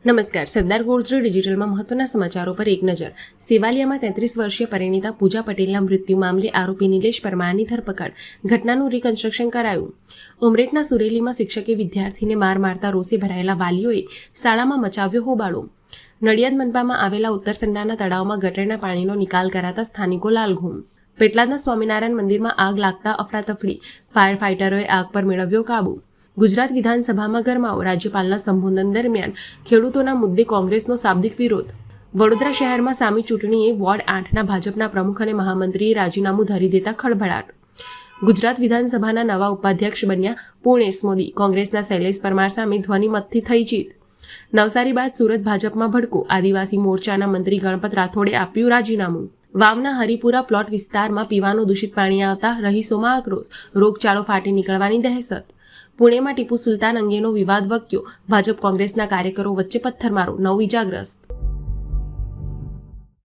નમસ્કાર. સરદાર ગોલ્ડ ડિજિટલમાં મહત્વના સમાચારો પર એક નજર. સેવાલિયામાં 33 વર્ષીય પરિણીતા પૂજા પટેલના મૃત્યુ મામલે આરોપી નિલેશ પરમારની ધરપકડ. ઘટનાનું રિકન્સ્ટ્રક્શન કરાયું. ઉમરેઠના સુરેલીમાં શિક્ષકે વિદ્યાર્થીને માર મારતા રોષે ભરાયેલા વાલીઓએ શાળામાં મચાવ્યો હોબાળો. નડિયાદ મનપામાં આવેલા ઉત્તર સંડાના તળાવમાં ગટરના પાણીનો નિકાલ કરાતા સ્થાનિકો લાલઘૂમ. પેટલાદના સ્વામિનારાયણ મંદિરમાં આગ લાગતા અફડાતફડી. ફાયર ફાઇટરોએ આગ પર મેળવ્યો કાબુ. ગુજરાત વિધાનસભામાં ગરમાવો. રાજ્યપાલના સંબોધન દરમિયાન ખેડૂતોના મુદ્દે કોંગ્રેસનો શાબ્દિક વિરોધ. વડોદરા શહેરમાં સામી ચૂંટણીએ વોર્ડ 8ના ભાજપના પ્રમુખ અને મહામંત્રીએ રાજીનામું ધરી દેતા ખળભળાટ. ગુજરાત વિધાનસભાના નવા ઉપાધ્યક્ષ બન્યા પૂર્ણેશ મોદી. કોંગ્રેસના શૈલેષ પરમાર સામે ધ્વનિમતથી થઈ જીત. નવસારી બાદ સુરત ભાજપમાં ભડકો. આદિવાસી મોરચાના મંત્રી ગણપત રાઠોડે આપ્યું રાજીનામું. વાવના હરિપુરા પ્લોટ વિસ્તારમાં પીવાનું દૂષિત પાણી આવતા રહીશોમાં આક્રોશ. રોગચાળો ફાટી નીકળવાની દહેશત. પુણેમાં ટીપુ સુલતાન અંગેનો વિવાદ વક્યો. ભાજપ કોંગ્રેસના કાર્યકરો વચ્ચે પથ્થરમારો. 9 ઇજાગ્રસ્ત.